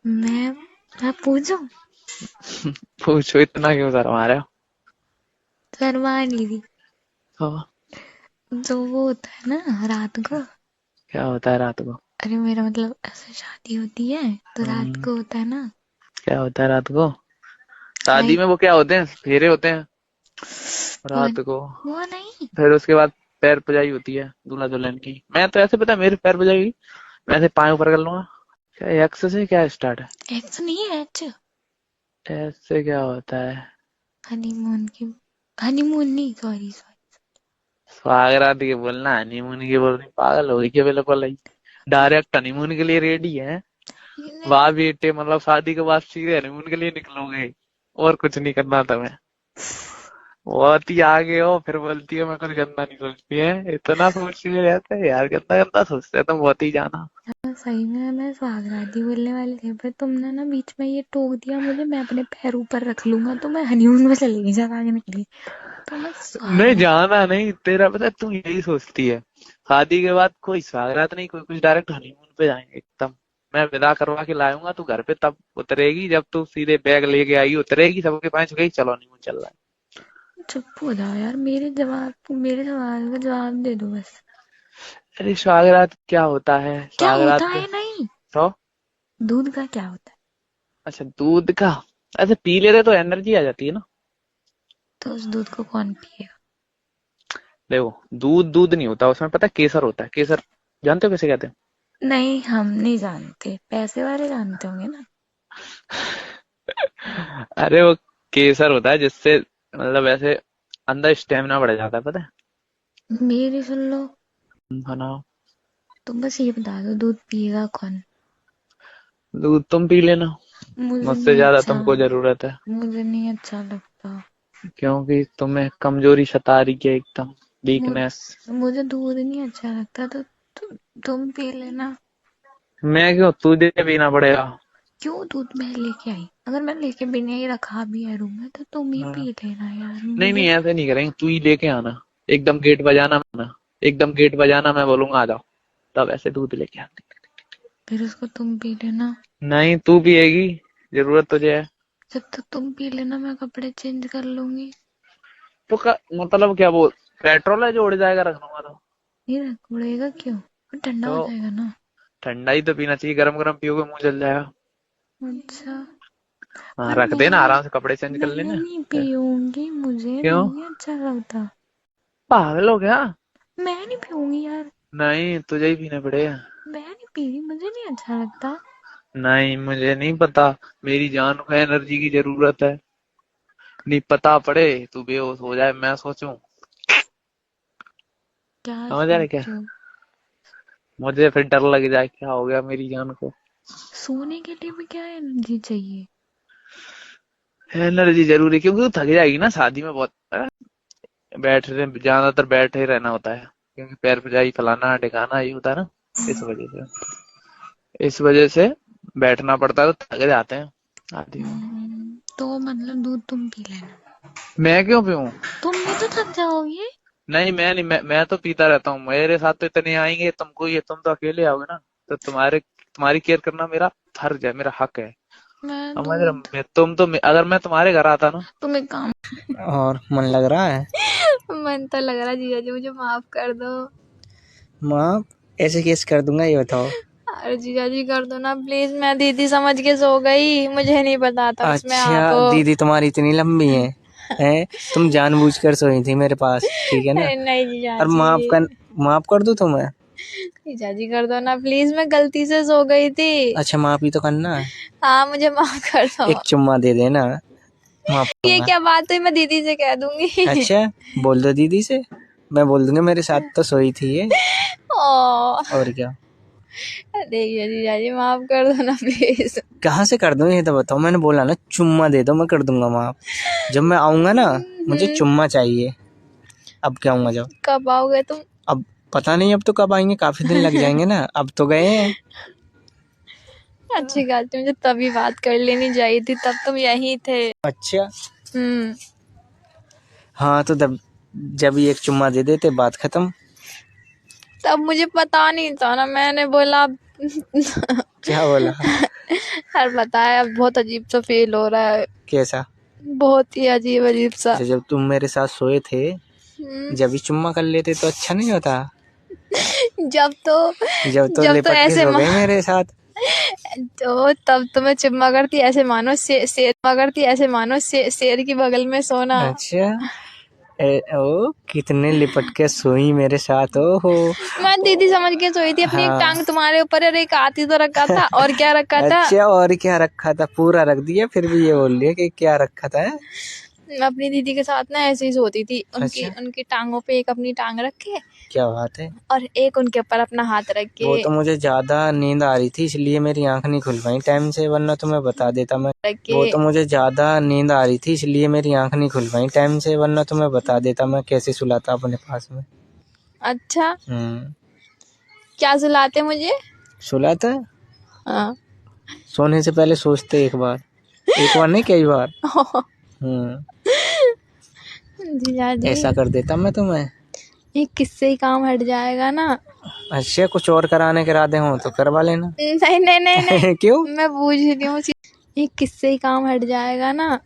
मैं पूछूं? पूछो, इतना क्यों शर्मा रहे हो? शर्मा नहीं रही। हाँ। तो वो होता है ना रात को। क्या होता है रात को? अरे मेरा मतलब ऐसे शादी होती है तो रात हम्म, को होता है ना। क्या होता है रात को? शादी लाइक में वो क्या होते हैं, फेरे होते हैं वो रात को। वो नहीं। फिर उसके बाद पैर पुजाई होती है दूल्हा दुल्हन की। मैं तो ऐसे, पता है मेरे पैर पुजाई मैं ऐसे पाँव ऊपर कर लूंगा। क्या एक्स से क्या स्टार्ट है? एक्स नहीं है एच। ऐसे क्या होता है? हनीमून की। हनीमून नहीं, सॉरी सॉरी। स्वागरात के बोलना, हनीमून के बोल रही, पागल हो गई क्या? बिल्कुल ही डायरेक्ट हनीमून के लिए रेडी है। वाह बेटे, मतलब शादी के बाद सीधे हनीमून के लिए निकलोगे? और कुछ नहीं करना तुम्हें? बहुत ही आगे हो, फिर बोलती है मैं कुछ गंदा नहीं सोचती है। इतना सोचती है रहता है यार, गंदा गंदा सोचते है तुम बहुत ही जाना। सही में मैं सुहागराती बोलने वाली थी, पर तुमने ना बीच में ये टोक दिया मुझे। मैं अपने पैर ऊपर रख लूंगा तो मैं हनीमून में चली गई, जब आगे निकली। तो मैं नहीं सुहागरात। जाना नहीं तेरा, पता है तू यही सोचती है। शादी के बाद कोई स्वागरात नहीं, कोई कुछ, डायरेक्ट हनीमून पे जाएंगे एकदम। मैं विदा करवा के लाऊंगा, तू घर पे तब उतरेगी जब तू सीधे बैग लेके आई उतरेगी, सबके पास गई, चलो हनीमून चल रहा है। चुप हो जाओ यार, मेरे सवाल का जवाब दे दो बस। अरे स्वागरात क्या होता है क्या स्वागरात होता पे? है नहीं। तो दूध का क्या होता है? अच्छा, दूध का। ऐसे पी लेते तो एनर्जी आ जाती है ना। तो उस दूध को कौन पिएगा? देखो, दूध दूध नहीं होता उसमें, पता है केसर होता है। केसर जानते हो कैसे कहते हैं? नहीं, हम नहीं जानते, पैसे वाले जानते होंगे ना। अरे वो केसर होता है जिससे, मतलब ऐसे अंदर स्टेमिना बढ़ जाता है, पता है? मेरी सुन लो। बनाओ। तुम बस ये बता दो, दूध पिएगा कौन? दूध तुम पी लेना, मुझे मुझसे नहीं ज्यादा अच्छा। तुमको जरूरत है। मुझे नहीं अच्छा लगता। क्योंकि तुम्हें कमजोरी सता रही है एकदम, वीकनेस। मुझे दूध नहीं अच्छा लगता तो तुम पी लेना। मैं क्यों, तुझे पीना पड़ेगा। क्यों? दूध मैं लेके आई, अगर मैं लेके भी नहीं रखा भी है रूम में तो तुम ही हाँ। पी लेना यार, नहीं नहीं, मुझे। ऐसे नहीं करेंगे, तू ही लेके आना। एकदम गेट बजाना ना, एकदम गेट बजाना, मैं बोलूंगा आ जाओ, तब ऐसे दूध लेके आते। फिर उसको तुम पी लेना। नहीं, तू पिएगी, जरूरत तुझे है। जब तक तुम पी लेना मैं कपड़े चेंज कर लूंगी। तो मतलब क्या, वो पेट्रोल है जो उड़ जाएगा रख लूंगा तो? नहीं रख उड़ेगा क्यों, वो ठंडा तो हो जाएगा ना। ठंडा ही तो पीना चाहिए, गरम गरम पियोगे मुंह जल जाएगा। अच्छा। हाँ, पर रख देना, आराम से कपड़े चेंज कर मैं लेना। नहीं पीऊंगी, मुझे क्यों? नहीं अच्छा लगता। पागल हो गया? मैं नहीं पीऊंगी यार। नहीं, तुझे ही पीना पड़ेगा। मैं नहीं पी रही, मुझे नहीं अच्छा लगता। नहीं, मुझे नहीं पता। मेरी जान को एनर्जी की जरूरत है। नहीं पता पड़े तू बेहोश हो जाए, मैं सोचूं। क्या समझ आ रहा है क्या? सोचो? मुझे फिर डर लग जाए क्या हो गया मेरी जान को। सोने के लिए भी क्या एनर्जी चाहिए? एनर्जी जरूरी है, क्योंकि तू थक जाएगी ना शादी में बहुत। ज्यादातर बैठे ही रहना होता है, क्योंकि पैर पे जाई फलाना ढिकाना ये होता है ना। इस वजह से, बैठना पड़ता है, तो थक जाते हैं आदमी में। तो मतलब दूध तुम पी लेना। मैं क्यों पीऊं? तुम भी तो थक जाओगे। नहीं, मैं तो पीता रहता हूँ। मेरे साथ तो इतने आएंगे, तुमको ये, तुम तो अकेले आओगे ना। तो तुम्हारी केयर करना मेरा फर्ज है, मेरा हक है। मैं समझ रहे? दूध। अगर मैं तुम्हारे घर आता ना। तुम एक काम। और मन लग रहा है? मन तो लग रहा है जीजा जी, मुझे माफ कर दो। माँ, ऐसे केस कर दूंगा, ये बताओ। अरे जीजा जी कर दो ना प्लीज, मैं दीदी समझ के सो गई, मुझे नहीं पता था उसमें आप। अच्छा, दीदी तुम्हारी इतनी लंबी है? हैं? तुम जानबूझकर सोई थी मेरे पास, ठीक है ना? अरे नहीं जीजा और जी। माफ कर दूं तुम्हें? जीजा जी कर दो ना प्लीज, मैं गलती से सो गई थी। अच्छा, माफ ही तो करना है। हाँ मुझे माफ कर दो। एक चुम्मा दे देना, माफ ये करूंगा। क्या बात हुई, मैं दीदी से कह दूंगी। अच्छा, बोल दो दीदी से। मैं बोल दूंगा मेरे साथ तो सोई थी ये। ओ। और क्या? देखिए जीजा जी माफ कर दो ना प्लीज। कहाँ से कर दूं ये तो बताओ। मैंने बोला ना चुम्मा दे दो, मैं कर दूंगा माफ। जब मैं आऊंगा ना, मुझे चुम्मा चाहिए। अब क्या आऊंगा जब? कब आओगे तुम? अब पता नहीं, अब तो कब आएंगे, काफी दिन लग जाएंगे ना, अब तो गए हैं। अच्छी बात है, मुझे तभी बात कर लेनी चाहिए थी, तब तुम यहीं थे। अच्छा। हम्म। हाँ, तो जब ये एक चुम्मा दे देते, बात खत्म। तब मुझे पता नहीं था ना, मैंने बोला क्या बोला? यार बताए, अब बहुत अजीब सा फील हो रहा है, कैसा? बहुत ही अजीब अजीब सा। अच्छा, जब तुम मेरे साथ सोए थे जब भी चुम्मा कर लेते तो अच्छा नहीं होता? जब तो जब तो लिपट के ऐसे सो गए मेरे साथ। तो तब तो मैं चुम्मा करती ऐसे मानो शेर की बगल में सोना। अच्छा, ओ कितने लिपट के सोई मेरे साथ, ओ हो। मैं दीदी समझ के सोई थी, अपनी एक हाँ। टांग तुम्हारे ऊपर और एक हाथी तो रखा था, और क्या रखा था? अच्छा, और क्या रखा था? पूरा रख दिया, फिर भी ये बोल रही है कि क्या रखा था? मैं अपनी दीदी के साथ ना ऐसे ही सोती थी, अच्छा। उनकी टांगों पे एक अपनी टांग रख के क्या बात है। और एक उनके ऊपर अपना हाथ रख के। वो तो मुझे ज्यादा नींद आ रही थी इसलिए मेरी आंख नहीं खुल पाई टाइम से, वरना तो मैं बता देता मैं। वो तो मुझे ज्यादा नींद आ रही थी इसलिए मेरी आंख नहीं खुल पाई टाइम से, वरना तो मैं बता देता मैं कैसे सुलाता अपने पास में। अच्छा, क्या सुलाते मुझे? सुलाता? हाँ। सोने से पहले सोचते एक बार नहीं, कई बार। जीजा जी, ऐसा कर देता मैं तुम्हें। ये किससे ही काम हट जाएगा ना। अच्छा, कुछ और कराने के इरादे हों तो करवा लेना। नहीं नहीं नहीं नहीं क्यों? मैं बूझ रही हूँ, ये किससे ही काम हट जाएगा ना।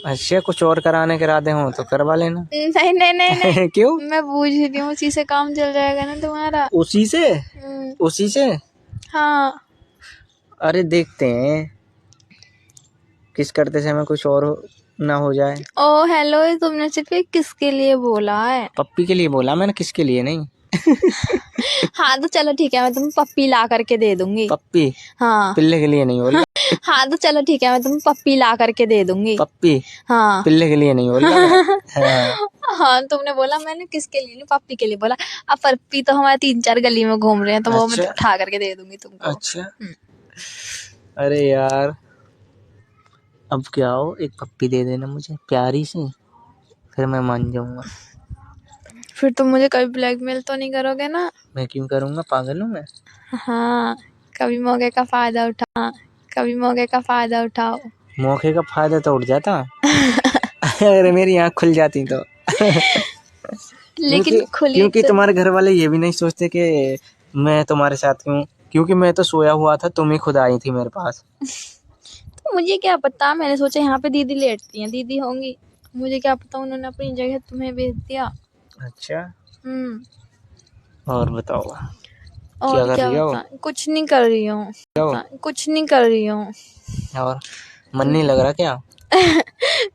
अच्छा, कुछ और कराने के इरादे हों तो करवा लेना। नहीं नहीं नहीं नहीं क्यों? मैं बूझ रही हूँ, उसी से काम चल जाएगा ना तुम्हारा। उसी से? उसी से? हाँ। अरे देखते हैं, किस करते समय कुछ और ना हो जाए। ओ हेलो, ये तुमने सिर्फ एक किसके लिए बोला है? पप्पी के लिए बोला मैंने, किसके लिए नहीं। हाँ तो चलो ठीक है, मैं तुम्हें पप्पी ला करके दे दूंगी। पप्पी? हाँ। पिल्ले के लिए नहीं बोला। हाँ तो चलो ठीक है, मैं तुम्हें पप्पी ला करके दे दूंगी। पप्पी? हाँ। पिल्ले के लिए नहीं बोला। हाँ। हाँ तुमने बोला, मैंने किसके लिए नहीं, पप्पी के लिए बोला। अब पप्पी तो हमारे 3-4 गली में घूम रहे हैं, तो वो मैं उठा करके दे दूंगी तुमको। अच्छा। अरे यार, अब क्या हो, एक पप्पी दे देना मुझे प्यारी सी, फिर मैं मान जाऊंगा। फिर तुम मुझे कभी ब्लैकमेल तो नहीं करोगे ना? मैं क्यों करूंगा, पागल हूँ मैं? हाँ, कभी मौके का फायदा उठाओ। मौके का फायदा तो उठ जाता अरे मेरी आँख खुल जाती तो। लेकिन क्योंकि तुम्हारे घर वाले ये भी नहीं सोचते कि मैं तुम्हारे साथ क्यों, क्योंकि मैं तो सोया हुआ था, तुम ही खुद आई थी मेरे पास। तो मुझे क्या पता, मैंने सोचा यहाँ पे दीदी लेटती हैं, दीदी होंगी, मुझे क्या पता उन्होंने अपनी जगह तुम्हें भेज दिया। अच्छा। और बताओ, और क्या कर रही हो? कुछ नहीं कर रही हूँ। और मन नहीं लग रहा क्या?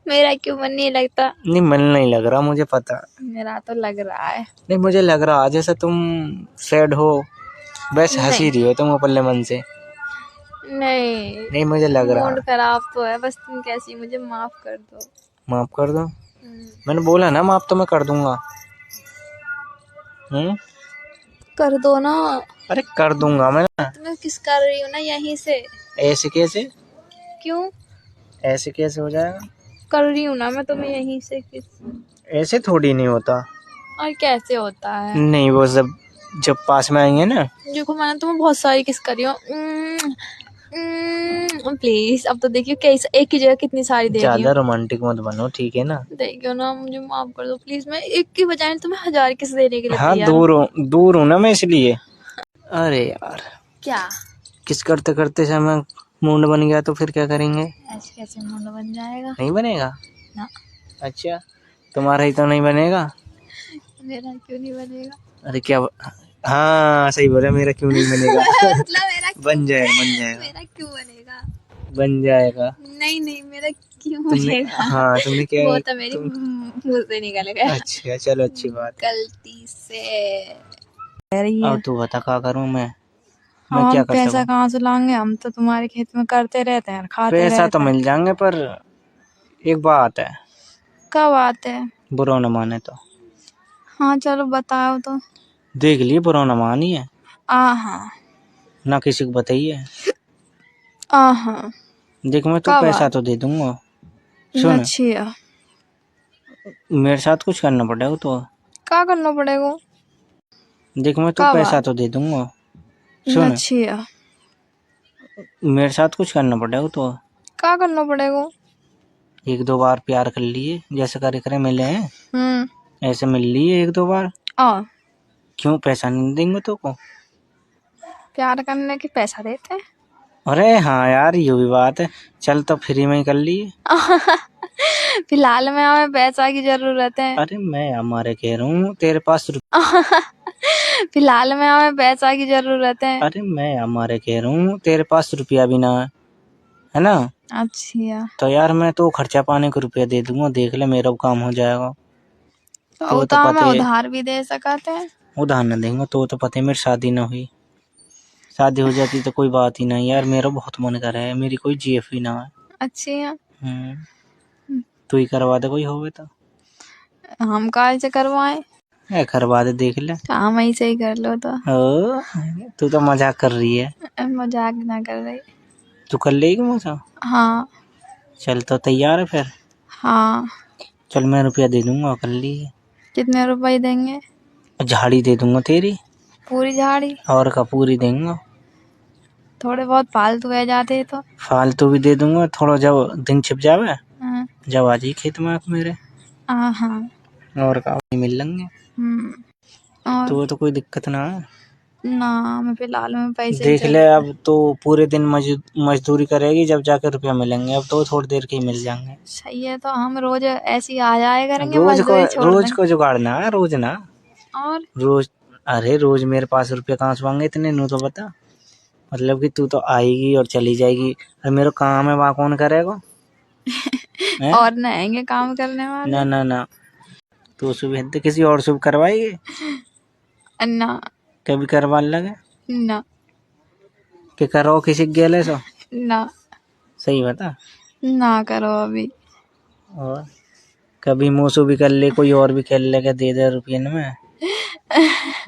मेरा क्यों मन नहीं लगता? नहीं, मन नहीं लग रहा, मुझे पता। मेरा तो लग रहा है। नहीं, मुझे लग रहा जैसा तुम सैड हो, बस हंसी रही हो तुम अपने मन से। नहीं मुझे लग रहा। मूड खराब तो है, बस तुम कैसी, मुझे माफ कर दो। माफ कर दो? मैंने बोला ना माफ तो मैं कर दूंगा। कर दो ना। अरे कर दूंगा मैं। तुम्हें किस कर रही हूँ ना यहीं से। ऐसे कैसे? क्यों? ऐसे कैसे हो जाएगा? कर रही हूँ ना मैं तुम्हें यहीं से किस। ऐसे थोड़ी नहीं होता। और कैसे होता है? नहीं, वो जब पास में आएंगे ना। देखो मैंने तुम्हें बहुत सारी किस करी हो। प्लीज अब तो देखियो, कैसे एक ही जगह कितनी सारी दे रही हूँ। ज्यादा रोमांटिक मत बनो, ठीक है ना? देखियो ना, मुझे माफ कर दो प्लीज, मैं एक की बजाय तुम्हें 1000 किस देने के लिए हाँ, तैयार हूँ। दूर हूँ ना मैं, इसलिए। अरे यार, क्या किस करते करते समय मूड बन गया तो फिर क्या करेंगे? ऐसे कैसे मूड बन जाएगा? नहीं बनेगा ना। अच्छा, तुम्हारा ही तो नहीं बनेगा। मेरा क्यों नहीं बनेगा? अरे क्या, हाँ सही बोला, मेरा क्यों नहीं बनेगा। मतलब मेरा बन जाएगा मेरा क्यों बनेगा? बन जाएगा। नहीं मेरा क्यों बनेगा? हाँ, तुमने क्या, वो तो मेरी मुंह से निकल गया। अच्छा चलो, अच्छी बात है। गलती से रही है। अब तू बता क्या करूँ मैं हम क्या कर पैसा सकूं? कहाँ से लाएंगे? हम तो तुम्हारे खेत में करते रहते हैं, खाते पैसा रहते तो हैं। मिल जाएंगे, पर एक बात है, क्या बात है? बुरा न माने तो। हाँ चलो बताओ तो। देख लिए, बुरा न मानिए, आहा ना किसी को बताइए। आहा देख, मैं तो क्या पैसा बात? तो दे दूंगा, सुन, अच्छा, मेरे साथ कुछ करना पड़ेगा तो। क्या करना पड़ेगा? देख, मैं तो क्या पैसा बात? तो दे दूंगा, सुन, अच्छा, मेरे साथ कुछ करना पड़ेगा तो। क्या करना पड़ेगा? 1-2 बार प्यार कर लिए, जैसे करे मिले हैं, ऐसे मिल लिए 1-2 बार। आ क्यों पैसा नहीं देंगे तो को? प्यार करने के पैसा देते हैं। अरे हाँ यार, ये भी बात है। चल तो फ्री में ही कर लिए। फिलहाल में हमें पैसा की जरूरत है। अरे मैं हमारे कह रहा हूँ, तेरे पास फिलहाल में हमें पैसा की जरूरत है। अरे मैं हमारे कह रहा हूँ, तेरे पास रुपया भी ना है ना। अच्छा तो यार मैं तो खर्चा पाने को रुपया दे दूंगा, देख ले मेरा काम हो जाएगा। तो हमें उधार भी दे सकते हैं। उधार न देंगे तो पता है मेरी शादी ना हुई। शादी हो जाती तो कोई बात ही नहीं यार, मेरा बहुत मन कर रहा है, मेरी कोई जीएफ ही ना है। अच्छा तू ही करवा दे कोई होवे तो। हम काहे से करवाएं? करवा दे, देख ले। हम ऐसे ही कर लो तो। ओ, तू तो मजाक कर रही है। मजाक ना कर रही। तू कर लेगी मजाक? हाँ। चल तो तैयार है फिर। हाँ। चल मैं रुपया दे दूंगा, कर ली। कितने रुपए देंगे? झाड़ी दे दूंगा तेरी। पूरी झाड़ी? और का पूरी देंगे। थोड़े बहुत फालतू रह जाते तो। फालतू भी दे दूंगा, थोड़ा जब दिन छिप जावे जब आ जाइए खेत में आप मेरे। हाँ। और का मिल लेंगे। और तो कोई दिक्कत ना है ना, मैं फिलहाल में पैसे देख ले। अब तो पूरे दिन मजदूरी करेगी, जब जाकर रुपया मिलेंगे। अब तो थोड़ी देर के ही मिल जाएंगे। सही है, तो हम रोज ऐसे ही आ जाए करेंगे। रोज को जुगाड़ना है, रोज ना। और रोज? अरे रोज मेरे पास रुपया कहाँ से मांगे इतने, नू तो बता। मतलब कि तू तो आएगी और चली जाएगी, और मेरा काम है वहाँ कौन करेगा? और नहाएंगे काम करने वाले? ना ना ना, तू सुबह किसी और सुबह करवाएगी? ना। कभी करवा लगे ना। कि करो किसी गेले सो? ना। सही बता। ना करो अभी। और कभी मोसू भी कर ले, कोई और भी कर लेगा, दे दे रुपये में।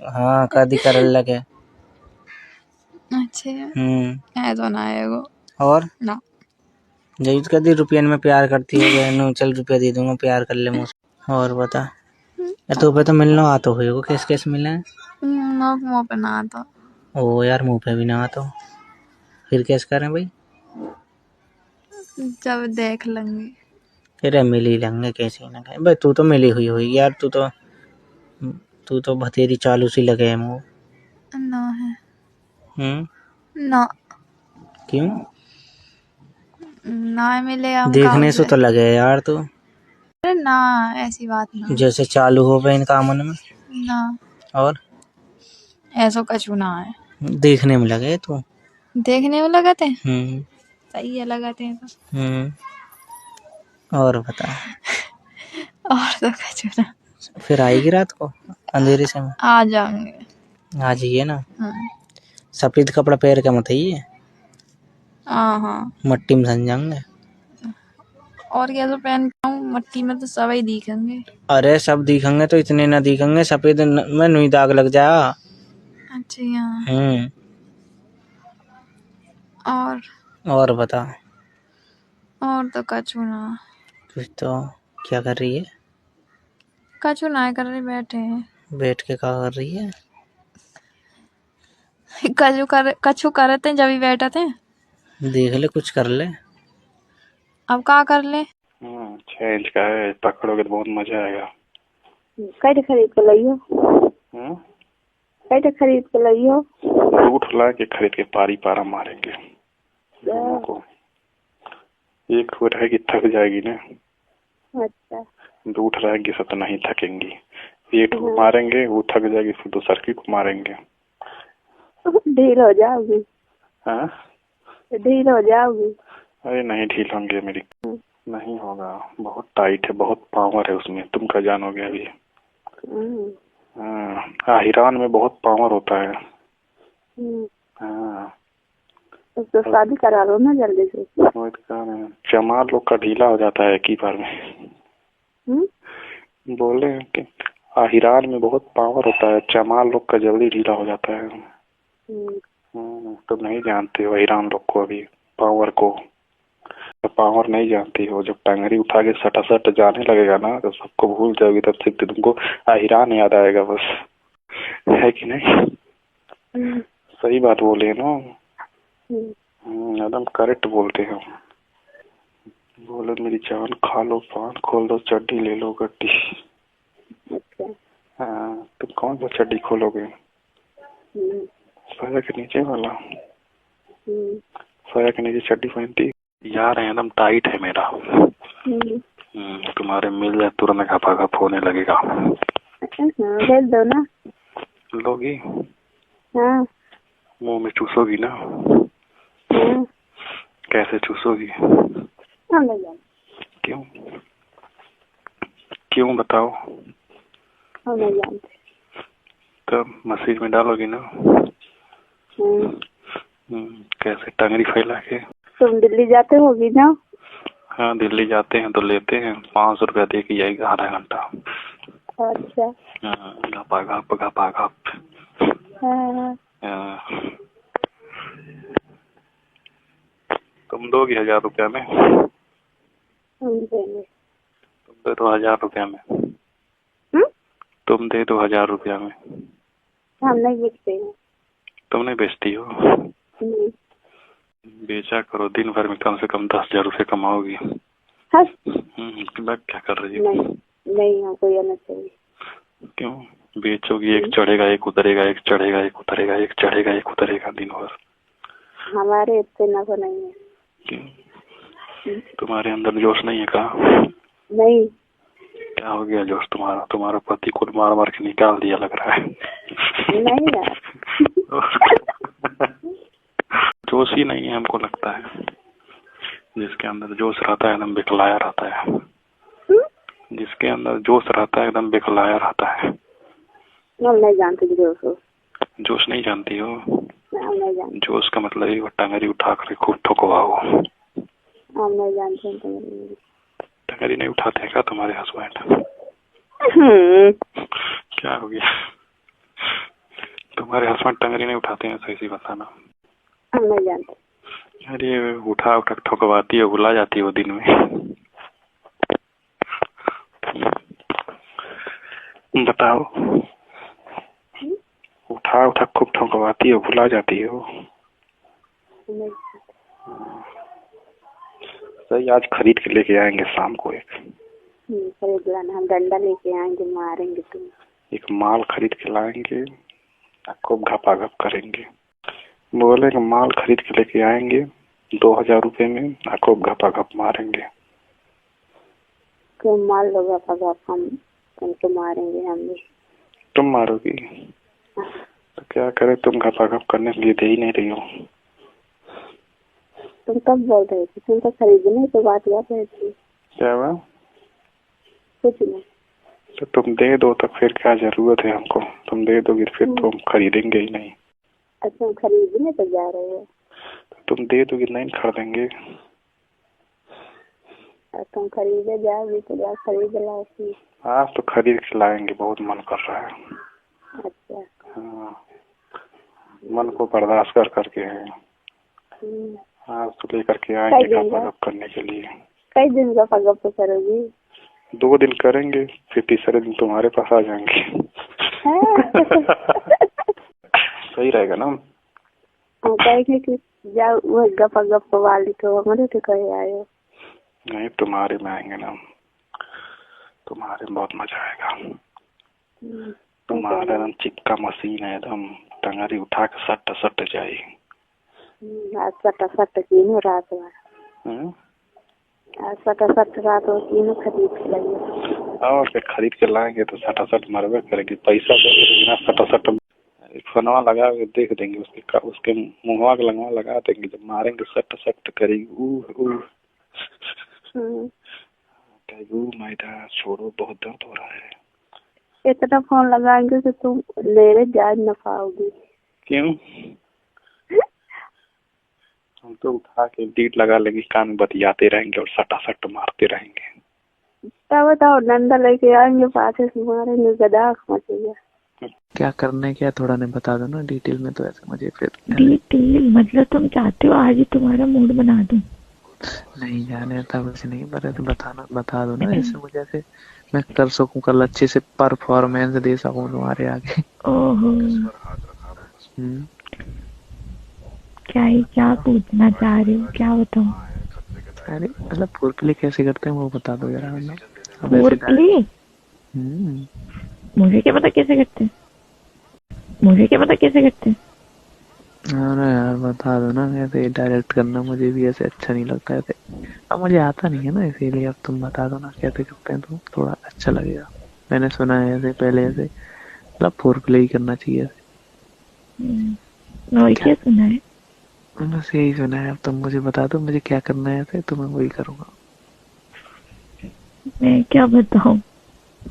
हाँ कदी कर लगे। अच्छा ऐसा ना आएगो। और ना जब कदी रुपये में प्यार करती है बहनों, चल रुपया दे दूंगा, प्यार कर ले मुझसे। और बता, तो पे तो मिलना आता होगा, कैसे कैसे मिले? मुँह पे ना आता। ओ यार, मुंह पे भी ना आता, फिर कैसे करें भाई? जब देख लेंगे। अरे मिल ही लेंगे, कैसे ना कहें भाई। तू तो मिली हुई होगी यार, तू तो भतेरी चालू सी लगे है मुँह। ना है। ना ना क्यों? ना मिले हम देखने से तो लगे यार तू। अरे ना, ऐसी बात ना। जैसे चालू हो गए इन कामों में। ना और ऐसा कछु ना है। देखने में लगे तू। देखने में लगाते हैं। सही है, लगाते हैं तो। और बता। और तो कछु ना। फिर आएगी रात को अंधेरे से में? आ जाएंगे। आ जाइए ना। सफेद कपड़ा पहन के मत आइए, हाँ मट्टी में सन जाएंगे। और क्या तो पहन के आऊं, मट्टी में तो सभी दिखेंगे। अरे सब दिखेंगे तो इतने ना दिखेंगे, सफेद में नहीं दाग लग जाए। अच्छा और बता। और तो कछु ना। कुछ तो। क्या कर रही है? कछु ना कर रहे, बैठे हैं। बैठ के क्या कर रही है? कछु करते हैं, जब भी बैठे थे। देख ले, कुछ कर ले। अब क्या कर ले? 6 इंच का है, पकड़ोगे तो बहुत मजा आएगा। कैसे खरीद के लाइयो? कैसे खरीद के लाइयो? रूठ ला के खरीद के पारी पारा मारेंगे दोनों को। एक हो रहेगी थक जाएगी ना। अच्छा। रूठ रहेगी सब तो नहीं थकेंगी। एक को मारेंगे, वो थक जाएगी, फिर दूसरी को मारेंगे। ढील हो जाओगी। हाँ ढील हो जाओगी। अरे नहीं ढील होंगे मेरी। नहीं होगा, बहुत टाइट है, बहुत पावर है उसमें, तुम क्या जानोगे अभी। आहिरान में बहुत पावर होता है। हाँ तो शादी करा लो ना जल्दी से। चमार लोग का ढीला हो जाता है एक ही बार में। बोले कि आहिरान में बहुत पावर होता है, चमार लोग का जल्दी ढीला हो जाता है। तुम नहीं जानते हो आहिरान लोग को अभी, पावर को। पावर नहीं जानती हो, जब टंगरी उठा के सटासट जाने लगेगा ना तो सबको भूल जाओगी, तब से तुमको आहिरान याद आएगा बस, है कि नहीं? सही बात बोले ना। एकदम करेक्ट बोलते हैं। बोलो मेरी जान, खा लो पान, खोल दो चड्डी, ले लो गड्डी। हाँ तुम कौन सा चड्डी खोलोगे? साया के नीचे वाला, साया के नीचे चड्डी पहनती यार, एकदम टाइट है मेरा। तुम्हारे मिल जाए तुरंत घपा होने लगेगा। भेज दो ना। लोगी? हाँ। मुंह में चूसोगी ना? कैसे चूसोगी? हम नहीं जानते। क्यों? क्यों बताओ? हम नहीं जानते। तब मशीन में डालोगी ना? कैसे टंगड़ी फैला के? तुम दिल्ली जाते होगी ना? हाँ, दिल्ली जाते हैं तो लेते हैं 500 रुपया दे के जाएगा आधा घंटा। अच्छा। घपा घप। हाँ। तुम दोगी 1000 रुपया में? हम देंगे। तुम दे दो 1000 रुपया में। तुम दे दो 1000 रुपया में। हम नहीं बेचते हैं। तुम नहीं बेचती हो? बेचा करो, दिन भर में कम से कम 10,000 रुपये कमाओगी। हाँ। क्या कर रही हो? नहीं हमको ये नहीं चाहिए। क्यों? बेचोगी, एक चढ़ेगा एक उतरेगा, एक चढ़ेगा एक उतरेगा, एक चढ़ेगा एक उतरेगा दिन भर। हमारे इतने नफा नहीं है। क्यों? तुम्हारे अंदर जोश नहीं है का? नहीं। क्या हो गया जोश तुम्हारा? तुम्हारा पति को मार मार के निकाल दिया लग रहा है। नहीं यार। जोश ही नहीं है हमको लगता है। जिसके अंदर जोश रहता है एकदम बिखलाया रहता है। जिसके अंदर जोश रहता है एकदम बिखलाया रहता है। हम नहीं जानते जोश। जोश नहीं जानती हो? हम नहीं जानते। जोश का मतलब ये टंगरी उठा कर खूब ठोकवाओ। हम नहीं जानते। टंगरी नहीं उठाते हैं क्या तुम्हारे हस्बैंड? क्या हो गया? तुम्हारे हस्बैंड टंगरी नहीं उठाते हैं? सही बताना। हम नहीं जानते। अरे उठा ठोकवाती है, भुला जाती है वो दिन में। बताओ। उठा खूब ठोकवाती है, भुला जाती है वो। सही, आज खरीद के लेके आएंगे शाम को एक। खरीद लाना। हम डंडा लेके आएंगे, मारेंगे तुम। एक माल खरीद के लाएंगे, खूब घपाघप करेंगे। बोले कि माल खरीद के लेके आएंगे 2000 रुपये में, खूब घपाघप मारेंगे। क्यों मार लो घपाघप? हम तुमको मारेंगे। हम भी। तुम मारोगी? तो क्या करे, तुम घपाघप करने के लिए दे ही नहीं रही हो। तुम कब बोल रहे थे? तुम तो खरीदने तो बात कर रहे थे। क्या हुआ? कुछ नहीं। तो तुम दे दो तो फिर क्या जरूरत है हमको? तुम दे दोगी फिर तो हम खरीदेंगे ही नहीं। अच्छा, हम खरीदने तो जा रहे हो? तो तुम दे दोगी नहीं खरीदेंगे। तुम खरीदे जाओगी तो जा खरीद लाओ। आज तो खरीद के लाएंगे, बहुत मन कर रहा है। अच्छा। हाँ, मन को बर्दाश्त करके है। आज तो लेकर के आएंगे घपाघप करने के लिए। कई दिन घपाघप करोगी? 2 दिन करेंगे, फिर तीसरे दिन तुम्हारे पास आ जाएंगे। सही रहेगा ना? हम कहेंगे कि जाओ वो घपाघप वाली को हमारे तो कहे आयो। नहीं, तुम्हारे में आएंगे ना, तुम्हारे में बहुत मजा आएगा। तुम्हारा एकदम चिपका मशीन है, एकदम टंगरी उठा के सट सट जाए। आज सट तीनों रात में। आज सट रात हो तीनों खरीद के लाइए। और फिर खरीद के लाएंगे तो सट मरबे करेंगे। पैसा बिना सट फनवा लगा के देख देंगे, उसके मुंहवा के लगवा लगा देंगे। जब मारेंगे सट करेगी। मैदा छोड़ो, बहुत दर्द हो रहा है। इतना फोन लगाएंगे कि तुम लेने जा न पाओगी। क्यों? हम तो उठा के डीट लगा लेंगे, कान में बतियाते रहेंगे और सट मारते रहेंगे। तब बताओ, डंडा लेके आएंगे, पाछे से मारेंगे, गदाख मचेगा। क्या करने क्या थोड़ा ने बता दो ना डिटेल में, तो ऐसे मुझे फिर डिटेल मतलब तुम चाहते हो आज ही तुम्हारा मूड बना दूं? नहीं जाने था कुछ नहीं, पर बता दो ना, ऐसे मुझे ऐसे मैं कर सकूं, कल अच्छे से परफॉर्मेंस दे सकूं तुम्हारे आगे। ओहो, क्या पूछना चाह रहे हो? क्या बताऊं? अरे मतलब पुरपली कैसे करते हैं वो बता दो जरा। पुरपली? मुझे क्या पता कैसे करते हैं? अरे यार बता दो ना, ऐसे डायरेक्ट करना मुझे भी ऐसे अच्छा नहीं लगता ऐसे। अब मुझे आता नहीं है ना, इसीलिए अब तुम बता दो ना कैसे करते हैं तो थोड़ा अच्छा लगेगा। मैंने सुना है ऐसे पहले ऐसे मतलब फोर प्ले ही करना चाहिए ऐसे। और क्या? क्या सुना है? बस यही सुना है, अब तुम मुझे बता दो मुझे क्या करना है ऐसे तो मैं वही करूँगा। मैं क्या बताऊं?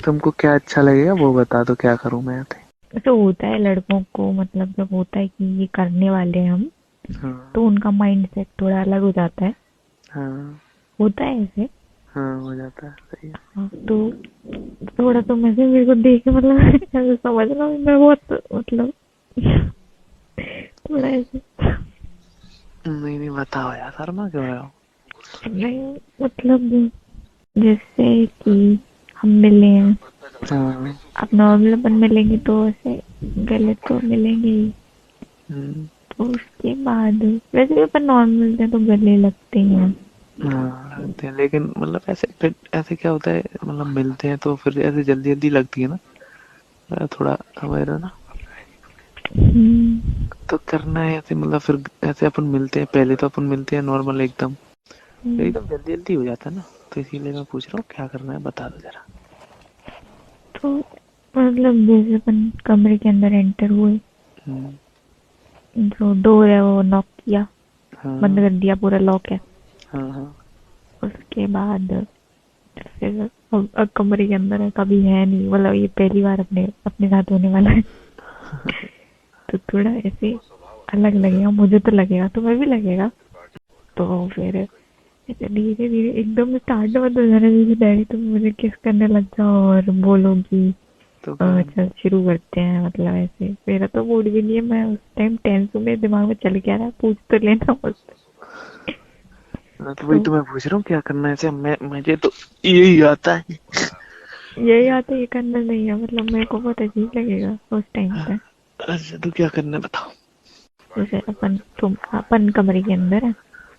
तुमको क्या अच्छा लगेगा वो बता दो, क्या करूँ मैं ऐसे। तो होता है लड़कों को, मतलब जब होता है कि ये करने वाले हैं हम, हाँ तो उनका माइंड सेट थोड़ा अलग हो जाता है। हाँ होता है ऐसे। हाँ, हो जाता है, सही है। हाँ, तो थोड़ा तो मैं मेरे को देख के मतलब ऐसे समझ रहा हूँ मैं बहुत मतलब थोड़ा ऐसे नहीं नहीं, बताओ यार, शर्मा क्यों रहे हो? नहीं, मतलब जैसे कि हम मिले हैं, हाँ। अब नॉर्मल अपन मिलेंगे तो ऐसे गले तो मिलेंगे ही। हम्म, तो उसके बाद वैसे भी अपन नॉर्मल थे तो गले लगते ही हैं। हाँ लगते हैं, लेकिन मतलब ऐसे फिर ऐसे क्या होता है, मतलब मिलते हैं तो फिर ऐसे जल्दी जल्दी लगती है ना, थोड़ा समझ रहे हो ना। हम्म, तो करना है ऐसे, मतलब फिर ऐसे अपन मिलते हैं, पहले तो अपन मिलते हैं नॉर्मल एकदम, हम्म। एकदम जल्दी जल्दी हो जाता है ना। तो इसीलिए मैं पूछ रहा हूँ क्या करना है, बता दो जरा। तो मतलब जैसे अपन कमरे के अंदर एंटर हुए, हम्म, जो डोर है वो नॉक किया, बंद हाँ कर दिया, पूरा लॉक है। हाँ हाँ। उसके बाद फिर अब कमरे के अंदर है, कभी है नहीं, मतलब ये पहली बार अपने अपने साथ होने वाला है। तो थोड़ा ऐसे अलग लगेगा, मुझे तो लगेगा, तुम्हें भी लगेगा। तो फिर ऐसे धीरे धीरे एकदम स्टार्ट मत हो जाना, जैसे डैडी तुम मुझे किस करने लग जाओ और बोलो कि तो फिर चल शुरू करते हैं, मतलब ऐसे मेरा तो मूड भी नहीं है, मैं उस टाइम टेंस हूँ, मेरे दिमाग में चल क्या रहा है पूछ तो लेना मुझसे। तो वही तो तो मैं पूछ रहा हूँ क्या करना है ऐसे, मैं मुझे तो यही आता है। यही आता है, ये करना नहीं है, मतलब मेरे को बहुत अजीब लगेगा उस टाइम पे। अच्छा तो क्या करना है बताओ। जैसे अपन कमरे के अंदर है,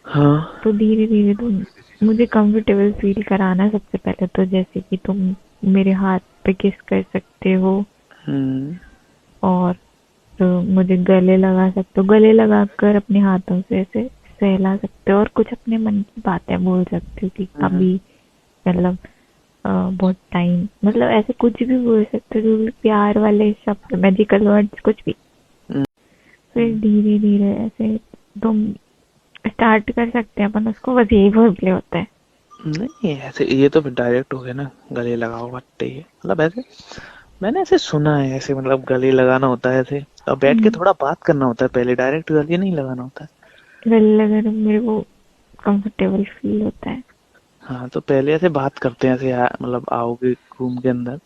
हाँ। तो धीरे धीरे तुम मुझे कंफर्टेबल फील कराना है सबसे पहले तो, जैसे कि तुम मेरे हाथ पे किस कर सकते हो, हम्म और तो मुझे गले लगा सकते हो, गले लगाकर अपने हाथों से ऐसे सहला सकते हो, और कुछ अपने मन की बातें बोल सकते हो कि हम्म अभी मतलब बहुत टाइम, मतलब ऐसे कुछ भी बोल सकते हो, जो भी प्यार वाले शब्द, मैजिकल वर्ड्स, कुछ भी। फिर हम्म। धीरे धीरे ऐसे तुम स्टार्ट कर सकते हैं अपन उसको, बस यही प्ले होता है। नहीं ऐसे ये तो फिर डायरेक्ट हो गया ना, गले लगाओ बट्टे, ये मतलब ऐसे मैंने ऐसे सुना है ऐसे, मतलब गले लगाना होता है ऐसे और बैठ के थोड़ा बात करना होता है पहले, डायरेक्ट गले नहीं लगाना होता है। गले लगा मेरे को कंफर्टेबल फील होता है। हाँ तो पहले ऐसे बात करते हैं ऐसे, मतलब आओगे रूम के अंदर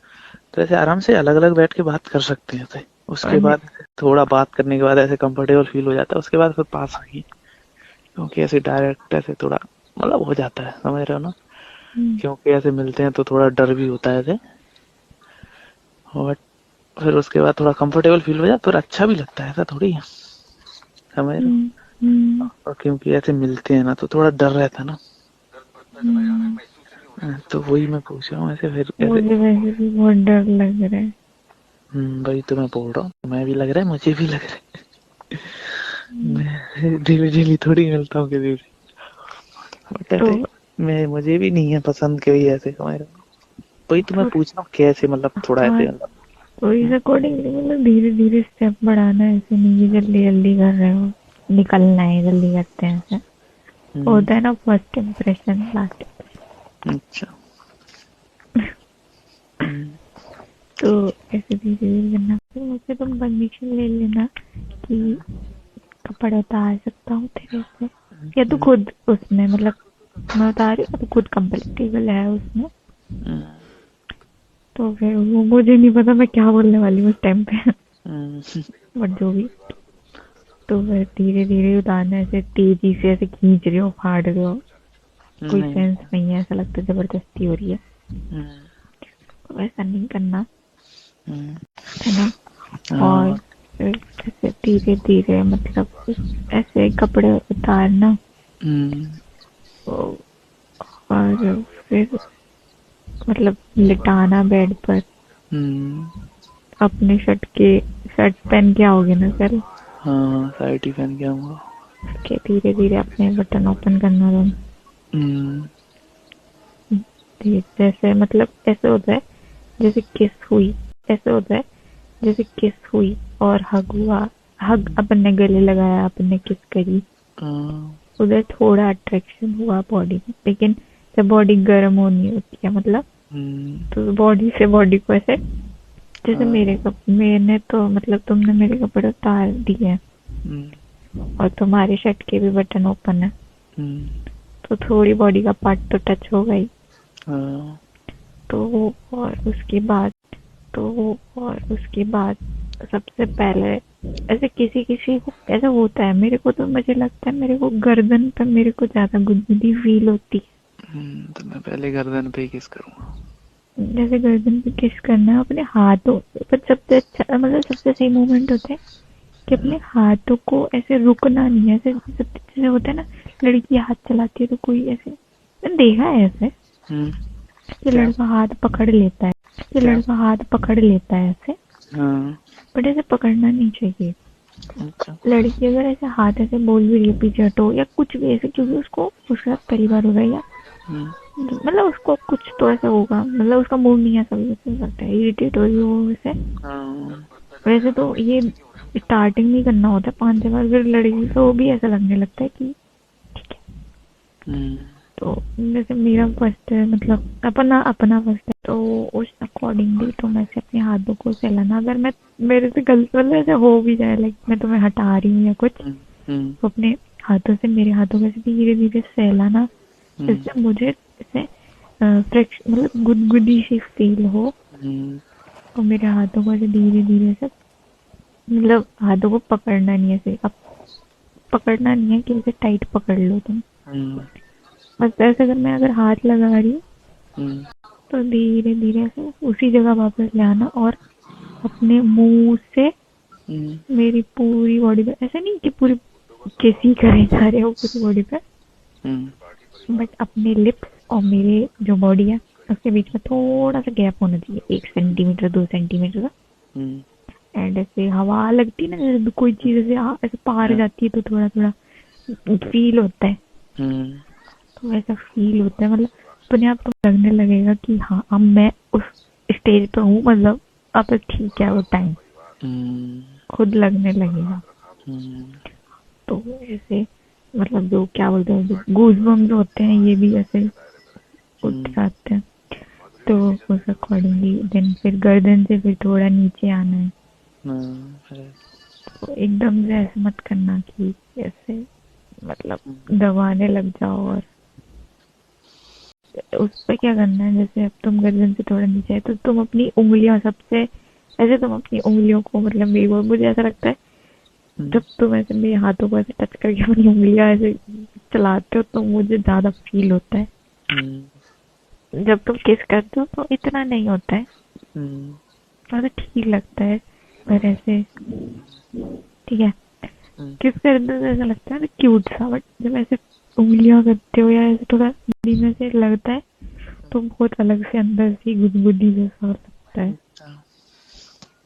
तो ऐसे आराम से अलग अलग बैठ के बात कर सकते हैं ऐसे। उसके और बाद थोड़ा बात करने के बाद ऐसे कंफर्टेबल फील हो जाता है, उसके बाद फिर पास आइए, क्योंकि ऐसे डायरेक्ट ऐसे थोड़ा मतलब हो जाता है, समझ रहे हो ना। क्योंकि ऐसे मिलते हैं तो थोड़ा डर भी होता है ऐसे, और फिर उसके बाद थोड़ा कंफर्टेबल फील हो जाता है, फिर अच्छा भी लगता है, ऐसा थोड़ी है, समझ रहे हो। और क्योंकि ऐसे मिलते हैं ना तो थोड़ा डर रहता है ना। तो वही मैं पूछ रहा हूँ ऐसे फिर ऐसे। मुझे वैसे भी बहुत डर लग रहा है। वही तो मैं बोल रहा हूँ, मैं भी लग रहा है, मुझे भी लग रहा है। मैं डेली डेली थोड़ी मिलता हूँ किसी से, बट तो ऐसे मैं मुझे भी नहीं है पसंद कोई ऐसे, समझ रहे हो। वही तो मैं तो पूछ रहा हूँ कैसे, मतलब थोड़ा हाँ, ऐसे मतलब। तो इस अकॉर्डिंगली मतलब धीरे धीरे स्टेप बढ़ाना है, ऐसे नहीं कि जल्दी जल्दी कर रहे हो, निकलना है जल्दी करते हैं ऐसे हम्म, होता है ना, फर्स्ट इम्प्रेशन लास्ट अच्छा। हम्म, तो ऐसे धीरे धीरे करना। फिर मुझसे तुम परमिशन ले लेना कि कपड़े उतार सकता हूँ तेरे से, या तो खुद उसमें, मतलब मैं उतार रही हूँ तो खुद कंफर्टेबल है उसमें। हम्म, तो फिर वो मुझे नहीं पता मैं क्या बोलने वाली हूँ उस टाइम पे हम्म, बट जो भी। तो फिर धीरे धीरे उतारना, ऐसे तेजी से ऐसे खींच रहे हो, फाड़ रहे हो, कोई नहीं। सेंस नहीं है, ऐसा लगता है जबरदस्ती हो रही है। हम्म, तो वैसा नहीं करना हम्म, है ना। और हाँ, फिर ऐसे धीरे धीरे मतलब ऐसे कपड़े उतारना, हम्म, और फिर मतलब लिटाना बेड पर, हम्म, अपने शर्ट पहन के आओगे ना सर, हाँ साइड ही पहन के आऊंगा। उसके धीरे धीरे अपने बटन ओपन करना तुम। जैसे मतलब ऐसे होता है जैसे किस हुई, ऐसे होता है जैसे किस हुई और हग हुआ, हग अपन ने गले लगाया, अपन ने किस करी, उधर थोड़ा अट्रैक्शन हुआ बॉडी में, लेकिन जब बॉडी गर्म होनी होती है मतलब तो बॉडी से बॉडी को ऐसे जैसे मैंने तो मतलब तुमने मेरे कपड़े उतार दिए और तुम्हारे शर्ट के भी बटन ओपन है तो थोड़ी बॉडी का पार्ट तो टच हो गई। तो और उसके बाद सबसे पहले ऐसे किसी को ऐसा होता है, मेरे को तो मुझे लगता है मेरे को गर्दन पे मेरे को ज्यादा गुदगुदी फील होती है। तो मैं पहले गर्दन पे ही किस करूंगा। जैसे गर्दन पे किस करना है अपने हाथों पर, सबसे अच्छा मतलब सबसे सही मोमेंट होता है कि अपने हाथों को ऐसे रुकना नहीं है। ऐसे जैसे होता है ना लड़की हाथ चलाती है तो कोई ऐसे, मैंने देखा है ऐसे कि लड़का हाथ पकड़ लेता है, ऐसे बट ऐसे पकड़ना नहीं चाहिए। लड़की अगर ऐसे हाथ ऐसे बोल भी रही है पीछे हटो या कुछ भी ऐसे, क्योंकि उसको उसके साथ पहली बार हो रहा है या मतलब उसको कुछ तो ऐसा होगा, मतलब उसका मूड नहीं ऐसा भी हो सकता है, इरिटेट हो रही हो वैसे। वैसे तो ये स्टार्टिंग नहीं करना होता है 5-6 बार, फिर लड़की को भी ऐसा लगने लगता है कि ठीक है। तो जैसे मेरा फर्स्ट है मतलब अपना फर्स्ट है तो उस अकॉर्डिंगली तो मैं से अपने हाथों को सहलाना, अगर मैं मेरे से गलत मतलब ऐसे हो भी जाए लाइक मैं तुम्हें हटा रही हूँ या कुछ तो अपने हाथों से मेरे हाथों को धीरे धीरे सहलाना, जिससे मुझे ऐसे मतलब गुदगुदी सी फील हो और मेरे हाथों को ऐसे धीरे धीरे से मतलब हाथों को पकड़ना नहीं है ऐसे, अब पकड़ना नहीं है कि ऐसे टाइट पकड़ लो तुम, बस ऐसे अगर हाथ लगा रही हूँ तो धीरे धीरे से उसी जगह वापस ले आना और अपने मुंह से मेरी पूरी बॉडी पे, ऐसे नहीं कि पूरी किसी करे जा रहे हो पूरी बॉडी पे, बट अपने लिप्स और मेरे जो बॉडी है उसके बीच में थोड़ा सा गैप होना चाहिए, 1 सेंटीमीटर 2 सेंटीमीटर का। एंड ऐसे हवा लगती है ना जैसे कोई चीज ऐसे पार जाती है तो थोड़ा थोड़ा फील होता है, तो वैसा फील होता है मतलब अपने आप को लगने लगेगा कि हाँ अब मैं उस स्टेज पे हूँ, मतलब अब ठीक है वो टाइम खुद लगने लगेगा। तो ऐसे मतलब जो क्या बोलते हैं जो गूज़बम्स होते हैं ये भी ऐसे उठ जाते हैं, तो उस अकॉर्डिंगली देन फिर गर्दन से फिर थोड़ा नीचे आना है। तो एकदम से ऐसे मत करना कि ऐसे मतलब दबाने लग जाओ, और उस पर क्या करना है जैसे अब तुम गर्दन से थोड़ा नीचे है तो तुम अपनी उंगलियां सबसे ऐसे तुम अपनी उंगलियों को मतलब मेरी मुझे ऐसा लगता है जब तुम ऐसे मेरे हाथों को ऐसे टच करके अपनी उंगलियां ऐसे चलाते हो तो मुझे ज्यादा फील होता है। जब तुम किस करते हो तो इतना नहीं होता है, तो ठीक लगता है, पर ऐसे ठीक है किस करते तो ऐसा लगता है क्यूट सा, बट जब ऐसे उंगलियां करते हो या ऐसे थोड़ा हिंदी में से लगता है तो बहुत अलग से अंदर से गुदगुदी जैसा लगता है।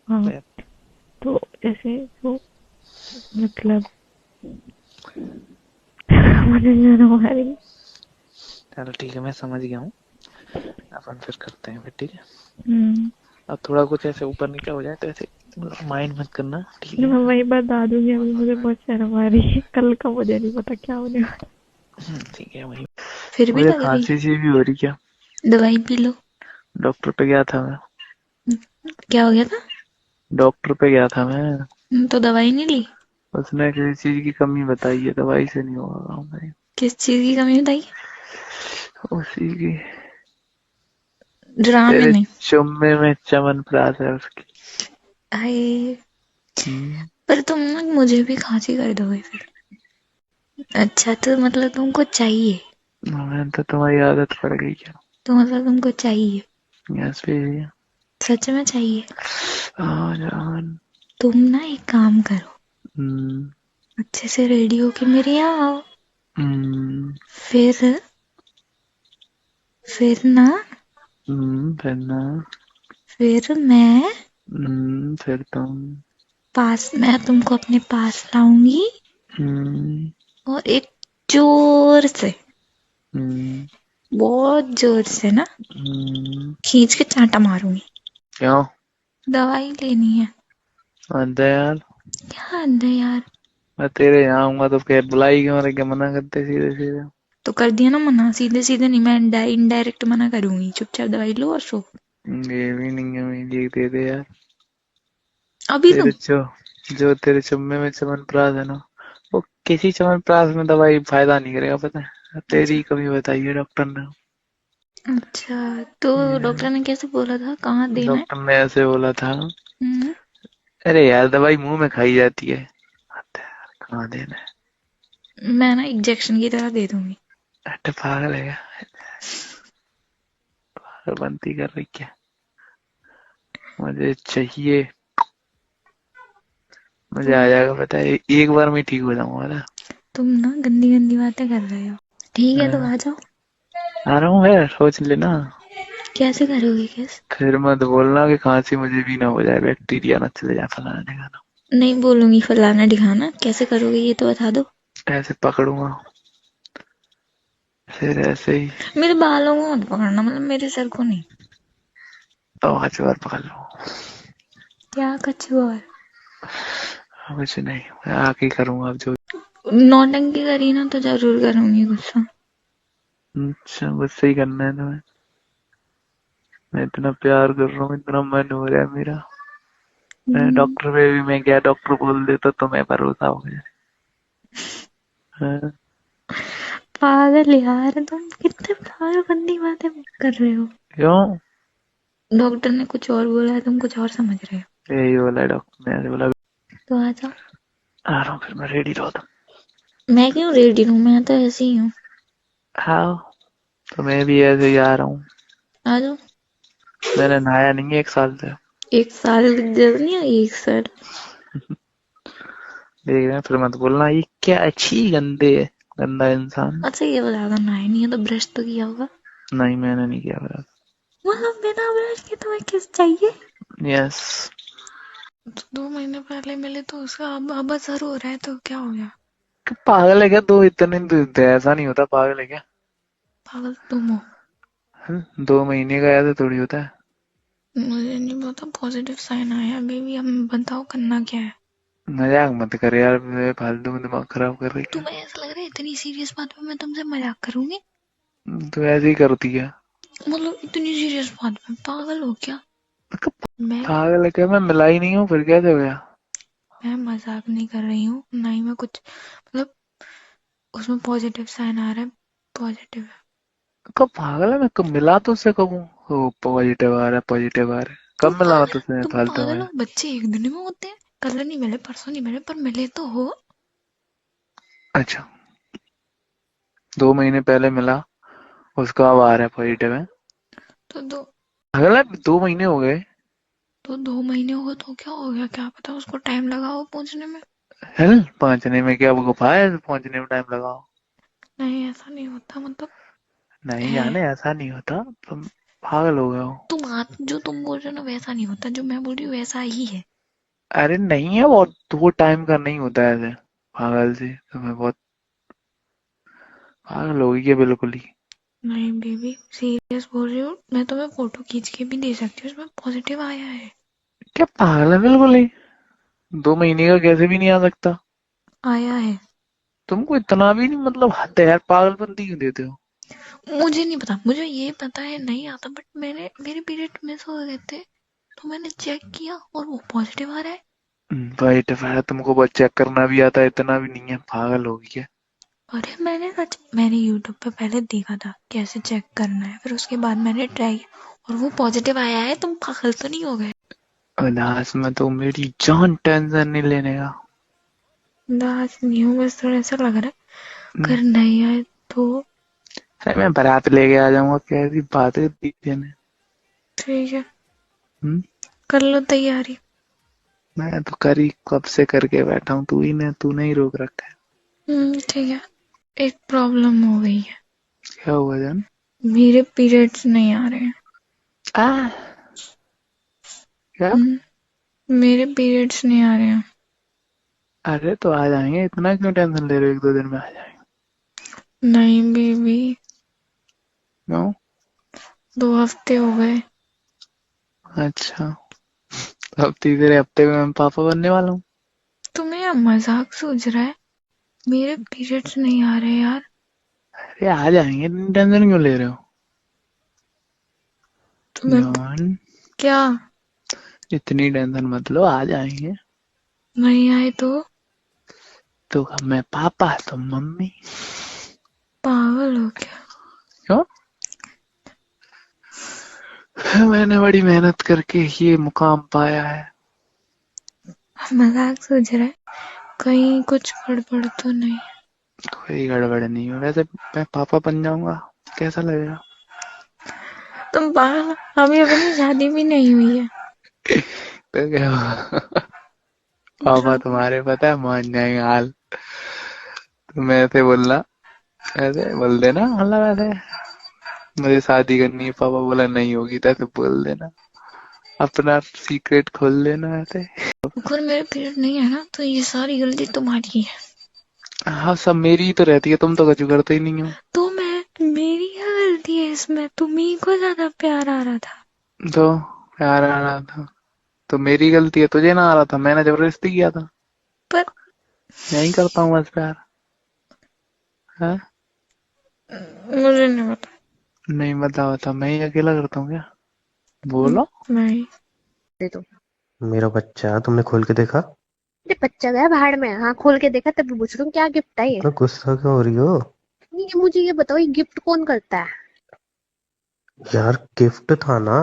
हाँ तो ऐसे तो मतलब मुझे हमारी चलो ठीक है मैं समझ गया हूँ, अपन फिर करते हैं फिर ठीक है। अब थोड़ा कुछ ऐसे ऊपर नीचे हो जाए तो ऐसे माइंड मत करना ठीक है। मैं वही बता दूंगी, अभी मुझे बहुत शर्म आ रही है, कल का मुझे नहीं पता क्या होने वाला। ठीक है वही फिर भी मुझे लग रही खांसी सी भी हो रही क्या, दवाई पी लो। डॉक्टर पे गया था मैं। क्या हो गया था? डॉक्टर पे गया था मैं। तो दवाई नहीं ली? उसने किसी चीज की कमी बताई है, दवाई से नहीं होगा काम भाई। किस चीज की कमी बताई? उसी की ड्रामे तेरे में। चुम्मे में चमनप्रास है उसकी। हाय पर तुम ना मुझे भी खांसी कर दोगे फिर। अच्छा तो मतलब तुमको चाहिए? मैं तो तुम्हारी आदत पड़ गई क्या? तो मतलब तुमको चाहिए? यस भी सच में चाहिए? जान। तुम ना एक काम करो, अच्छे से रेडी होके मेरे यहाँ आओ। फिर ना फिर ना फिर मैं फिर तुम पास, मैं तुमको अपने पास लाऊंगी और एक जोर से, बहुत जोर से ना खींच के चांटा मारूंगी। क्यों? दवाई लेनी है। अरे यार, क्या अंदर यार, मैं तेरे यहाँ आऊंगा तो क्या बुलाई क्यों रहे, क्या मना करते सीधे सीधे? तो कर दिया ना मना, सीधे सीधे नहीं, मैं इनडायरेक्ट मना करूंगी। चुपचाप दवाई लो और सो। ये भी नहीं है मेरी, दे दे यार। अभी तेरे तुम जो तेरे चुम्मे में च्यवनप्राश है ना, वो किसी च्यवनप्राश में दवाई फायदा नहीं करेगा, पता है? तेरी कमी बताई है डॉक्टर ने। अच्छा, तो डॉक्टर ने कैसे बोला था, कहाँ देना है? डॉक्टर ने ऐसे बोला था, हम्म, अरे यार दवाई मुंह में खाई जाती है, अरे यार कहाँ देना है? मैं ना इंजेक्शन की तरह दे दूंगी। अरे पागल है क्या? पागल बनती कर रही क्या? मुझे चाहिए, मुझे आ जाएगा, पता है, एक बार में ठीक हो जाऊंगा ना। तुम ना गंदी गंदी बातें कर रहे हो। ठीक है तो आ जाओ। आ रहा हूँ यार, सोच लेना। कैसे करोगे कैसे? फिर मत बोलना कि खांसी मुझे भी ना हो जाए, बैक्टीरिया ना चले जाए, फलाना ढिकाना। नहीं बोलूंगी फलाना ढिकाना। कैसे करोगे ये तो बता दो। ऐसे पकड़ूंगा, फिर ऐसे ही मेरे बालों को मत पकड़ना, मतलब मेरे सर को नहीं। तो आज बार पकड़ लो। क्या कछुआ? कुछ नहीं, मैं आके ही करूंगा अब जो। नौटंकी करी ना तो जरूर करूंगी गुस्सा। अच्छा, गुस्से ही करना है तुम्हें? मैं इतना प्यार कर रहा हूँ, इतना मन हो रहा है मेरा। मैं डॉक्टर पे भी मैं गया, डॉक्टर बोल दे तो तुम्हें भरोसा हो गया। हाँ, पागल यार, तुम कितने पागल गंदी बातें कर रहे हो। क्यों? डॉक्टर ने कुछ और बोला है, तुम कुछ और समझ रहे हो। यही बोला डॉक्टर ने, ऐसे बोला। तो आ जाओ। आ रहा हूँ, फिर मैं रेडी रहो तुम। मैं क्यों रेडी हूँ, मैं तो ऐसी ही हूँ। हाँ, तो मैं भी ऐसे ही आ रहा हूँ। आ जाओ। मैंने नहाया नहीं है 1 साल से। एक साल जरूर नहीं है, एक साल। देख रहे हैं, फिर मत बोलना ये क्या अच्छी गंदे गंदा इंसान। अच्छा ये बता दो, नहाए नहीं है तो ब्रश तो किया होगा। नहीं, मैंने नहीं किया मेरा। वहाँ बिना ब्रश के तुम्हें किस चाहिए? यस। तो 2 महीने पहले मिले तो उसका अब असर हो रहा है तो क्या हो गया? पागल है क्या? दो इतने ऐसा नहीं होता, पागल है क्या? पागल तुम हो। 2 महीने का ऐसे थोड़ी होता है। मुझे नहीं पता, पॉजिटिव साइन आया बेबी। अब बताओ करना क्या है। मजाक मत कर यार, फालतू में दिमाग खराब कर रही है। तुम्हें ऐसा लग रहा है इतनी सीरियस बात पे मैं तुमसे मजाक करूंगी? तो ऐसे ही करती है। मतलब इतनी सीरियस बात पे पागल हो क्या? मैं पागल है क्या? मैं मिला ही नहीं हूँ, फिर कैसे हो गया? मैं मजाक नहीं कर रही हूँ, ना ही मैं कुछ, मतलब उसमें पॉजिटिव साइन आ रहा है। पॉजिटिव है। कब? पागल है, मैं कब मिला तो उससे कब हूँ? ओ पॉजिटिव आ रहा है, पॉजिटिव आ रहा है, कब मिला तो उससे तुम फालतू पागल में? हो। बच्चे एक दिन में होते हैं। कल नहीं मिले, परसों नहीं मिले, पर मिले तो हो। अच्छा, 2 महीने पहले मिला, उसका अब आ रहा है पॉजिटिव है? तो दो पागल है, 2 महीने हो गए। तो 2 महीने हो तो क्या हो गया, क्या पता उसको टाइम लगा हो पहुंचने में। हेल, पहुंचने में क्या वो गुफा है, पहुंचने में टाइम लगाओ? नहीं ऐसा नहीं होता, मतलब नहीं है। जाने, ऐसा नहीं होता, तुम पागल हो गए हो। जो तुम बोल रहे हो ना वैसा नहीं होता, जो मैं बोल रही हूँ वैसा ही है। अरे नहीं है वो, तो वो टाइम का नहीं होता है ऐसे। पागल से तुम्हें बहुत पागल होगी क्या बिल्कुल ही? नहीं बेबी, सीरियस बोल रही हूँ। मैं तुम्हें फोटो खींच के भी दे सकती हूँ, उसमें पॉजिटिव आया है। क्या पागल है बिल्कुल ही? 2 महीने का कैसे भी नहीं आ सकता? आया है। तुमको इतना भी नहीं, मतलब हद है यार, पागलपंती क्यों देते हो? मुझे नहीं पता, मुझे ये पता है नहीं आता, बट मेरे पीरियड मिस हो गए थे तो मैंने चेक किया और वो पॉजिटिव आ रहा है। भाई है, तुमको बहुत चेक करना भी आता है, इतना भी नहीं है, पागल होगी क्या? अरे मैंने यूट्यूब पे पहले देखा था कैसे चेक करना है, फिर उसके बाद मैंने ट्राई किया और वो पॉजिटिव आया है। तुम पागल तो नहीं हो गए? उदास में तो मेरी जान, टेंशन नहीं लेने का। दास नहीं हूँ, बस थोड़ा ऐसा लग रहा है। हम्म, अगर नहीं आए तो अरे मैं बारात लेके आ जाऊंगा, कैसी बात है दीदी ने। ठीक है, हम्म, कर लो तैयारी। मैं तो करी कब से करके बैठा हूँ, तू नहीं रोक रखा है। ठीक है। एक प्रॉब्लम हो गई है। क्या हुआ जान? मेरे पीरियड्स नहीं आ रहे हैं। आ क्या? मेरे पीरियड्स नहीं आ रहे हैं। अरे तो आ जाएंगे, इतना क्यों टेंशन ले रहे हो, 1-2 दिन में आ जाएंगे। नहीं बेबी, क्यों? 2 हफ्ते हो गए। अच्छा, अब तीसरे हफ्ते में मैं पापा बनने वाला हूँ। तुम्हें यह मजाक सूझ रहा है? मेरे पीरियड्स नहीं आ रहे यार। अरे आ जाएंगे, इतनी टेंशन क्यों ले रहे हो मैं जान? क्या? इतनी टेंशन मत लो, आ जाएंगे। नहीं आए तो मैं पापा, तुम मम्मी। पागल हो क्या? क्यों? मैंने बड़ी मेहनत करके ये मुकाम पाया है। मजाक सूझ रहा है? कहीं कुछ गड़बड़ तो नहीं? कोई गड़बड़ नहीं है, वैसे मैं पापा बन जाऊंगा, कैसा लगेगा? तुम पागल, अभी अपनी शादी भी नहीं हुई है। तो क्या हुआ? पापा तुम्हारे पता है मान जाएंगे हाल। तुम ऐसे बोलना, ऐसे बोल देना, मतलब ऐसे मुझे शादी करनी है, पापा बोला नहीं होगी, तो ऐसे बोल देना, अपना सीक्रेट खोल लेना ऐसे। अगर मेरे पीरियड नहीं है ना तो ये सारी गलती तुम्हारी है। हाँ, सब मेरी ही तो रहती है, तुम तो कुछ करते ही नहीं हो। तो मेरी क्या गलती है इसमें? तुम्ही को ज्यादा प्यार आ रहा था। तो प्यार आ रहा था तो मेरी गलती है, तुझे ना आ रहा था, मैंने जबरदस्ती किया था। पर मैं ही करता हूँ बस प्यार है। मुझे नहीं पता। नहीं बता, मैं ही अकेला करता हूँ क्या? बोलो। नहीं। दे दो। मेरा बच्चा तुमने खोल के देखा? अरे बच्चा गया भाड़ में, हाँ खोल के देखा तभी पूछ रही हूँ क्या गिफ्ट है ये। इतना गुस्सा क्यों हो रही हो? ये मुझे ये बताओ, ये गिफ्ट कौन करता है? यार गिफ्ट था ना,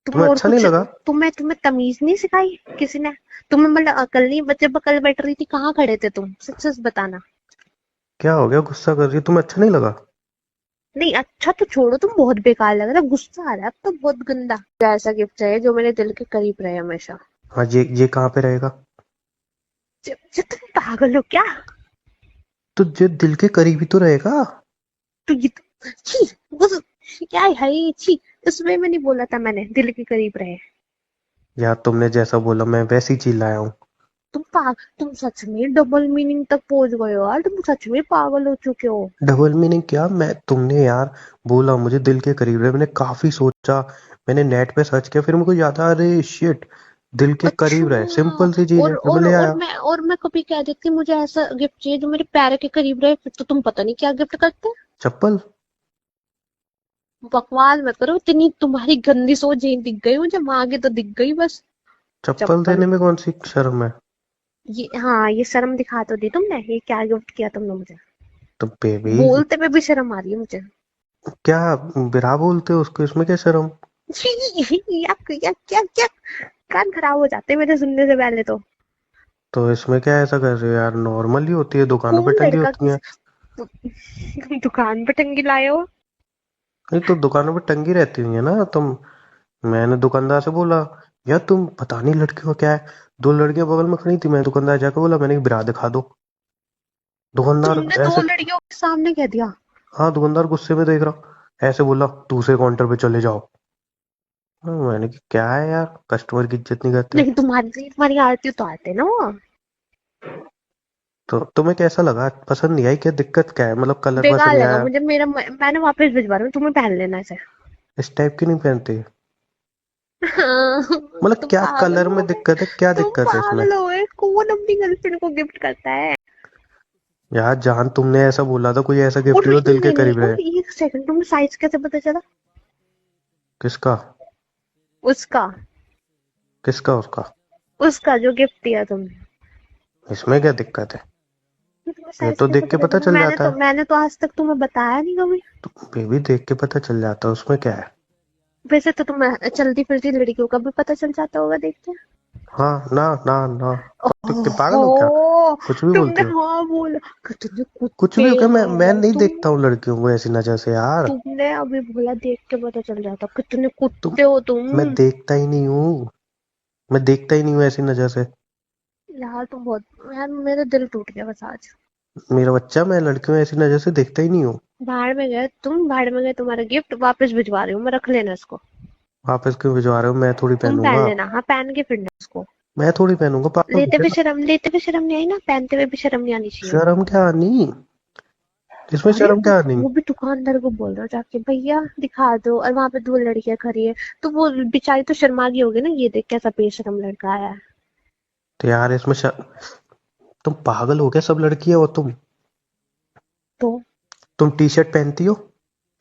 तुम्हें तुम्हें और अच्छा नहीं कुछ, लगा? तुम्हें तमीज नहीं सिखाई किसी ने? तुम्हें मतलब अकल नहीं? बच्चे बकल बैठ रही थी, कहाँ खड़े थे तुम? सच सच बताना। क्या हो गया, गुस्सा कर रही है? तुम्हें अच्छा नहीं लगा? नहीं अच्छा तो छोड़ो, तुम बहुत बेकार लग रहा है, गुस्सा आ रहा है अब तो बहुत गंदा। मुझे ऐसा गिफ्ट चाहिए जो मेरे दिल के करीब रहे हमेशा। हाँ, ये कहाँ पे रहेगा? तुम पागल हो क्या? तो ये दिल के करीब ही तो रहेगा। तो ये तो छी, बस क्या है ये, छी। उसमें मैं नहीं बोला था मैंने दिल के करीब रहे। यार तुमने जैसा बोला मैं वैसी चीज लाया हूँ। तुम सच में डबल मीनिंग तक पहुंच गए हो यार, तुम सच में पागल हो चुके हो। डबल मीनिंग क्या? तुमने यार बोला मुझे दिल के करीब रहे, मैंने काफी सोचा, मैंने नेट पे सर्च किया, फिर मुझे याद आया अरे शिट, दिल के अच्छा। करीब रहे, सिंपल सी चीज है, फिर मैं ले आया। और मैं कभी कह देती मुझे ऐसा गिफ्ट चाहिए जो मेरे पैर के करीब रहे, फिर तो तुम पता नहीं क्या गिफ्ट करते। चप्पल? बकवास मत करो, इतनी तुम्हारी गंदी सोच यही दिख गई मुझे, वहां की तो दिख गई बस। चप्पल चप्पल? देने में कौन सी शर्म है? ये हाँ, ये शर्म दिखा तो दी तुमने, ये क्या गिफ्ट किया तुमने मुझे? तो बेबी, बोलते पे भी शर्म आ रही है मुझे। क्या बिरा बोलते हो उसको, इसमें क्या शर्म? क्या क्या क्या, कान खराब हो जाते हैं मेरे सुनने से पहले तो। तो इसमें क्या ऐसा कर रहे हो यार, नॉर्मल ही होती है, दुकानों पे कौन टंगी लड़का होती है। तुम दुकान पे टंगी लाए हो? नहीं तो दुकानों पे टंगी रहती हुई है ना तुम। मैंने दुकानदार से बोला, यार तुम पता नहीं लड़कियों का क्या है, दो लड़कियां बगल में खड़ी थी, मैंने दुकानदार जाकर बोला मैंने बिरा दिखा दो। दुकानदार तुमने दो ऐसे, लड़कियों के सामने कह दिया? हाँ दुकानदार गुस्से में देख रहा, ऐसे बोला दूसरे काउंटर पे चले जाओ। मैंने कहा क्या है यार, कस्टमर की इज्जत नहीं करते। नहीं, तुम्हारी आरती उतारते ना वो। तो तुम्हें कैसा लगा, पसंद नहीं आई क्या, दिक्कत क्या है, मतलब कलर पसंद बेकार नहीं लगा आया? मुझे, मैंने वापस भिजवा रहा हूँ, तुम्हें पहन लेना इसे। इस टाइप की नहीं पहनते? हाँ, मतलब तुम क्या पागल कलर हो में गए। दिक्कत है, क्या तुम दिक्कत है इसमें? पागल हो गए, कौन अपनी गर्लफ्रेंड को गिफ्ट करता है? यार जान, तुमने ऐसा बोला था कोई ऐसा गिफ्ट और जो दिल के नहीं नहीं, करीब रहे। और एक सेकंड, तुम्हें साइज कैसे पता चला? किसका? उसका। किसका उसका? उसका जो गिफ्ट दिया तुमने। इसमें क्या दिक्कत है? ये तुम्हें ये साइज तो कैसे देख के पता पता चला? चल जाता है। मैंने तो आज तक तुम्हें बताया नहीं कभी। तो बेबी देख के पता चल जाता है, उसमें क्या है? वैसे तो तुम्हें चलती फिरती लड़कियों का भी पता चल जाता होगा देखते। हाँ ना ना ना, देख के पागल हो क्या? ओहो, कुछ भी तुमने बोलती हो। हाँ बोला। कितने कुछ कुत्ते भी हो क्या, मैं हो नहीं तुम। देखता हूँ लड़कियों को ऐसी नजर से यार। तुमने अभी बोला देख के पता चल जाता, कितने तुम, कुत्ते हो तुम। मैं देखता ही नहीं हूँ, मैं देखता ही नहीं हूँ ऐसी नजर से। यार तुम बहुत, यार मेरा दिल टूट गया बस आज। मेरा बच्चा, मैं लड़कियों ऐसी नजर से देखता ही नहीं हूँ। भाड़ में गए तुम, भाड़ में गए, तुम्हारा गिफ्ट वापस भिजवा रही हूँ मैं, रख लेना इसको। वापस क्यों भिजवा रहे हो? मैं थोड़ी तुम पहन पहनूंगा। लेना, हाँ पहन के फिरना उसको। मैं थोड़ी पहनूंगा, पागल हो क्या? लेते हुए शर्म नहीं आई ना, पहनते हुए भी शर्म नहीं आनी चाहिए। शर्म क्या आनी? इसमें अरे शर्म क्या आनी? वो भी दुकानदार को बोल रहा है जाके, भैया दिखा दो, और वहां पे दो लड़कियां खड़ी है, तो वो बेचारी तो शर्मा गई होगी ना, ये देख कैसा बेशरम लड़का आया है। तो यार इसमें तुम पागल हो क्या? सब लड़की है वो। तो तुम टी शर्ट पहनती हो,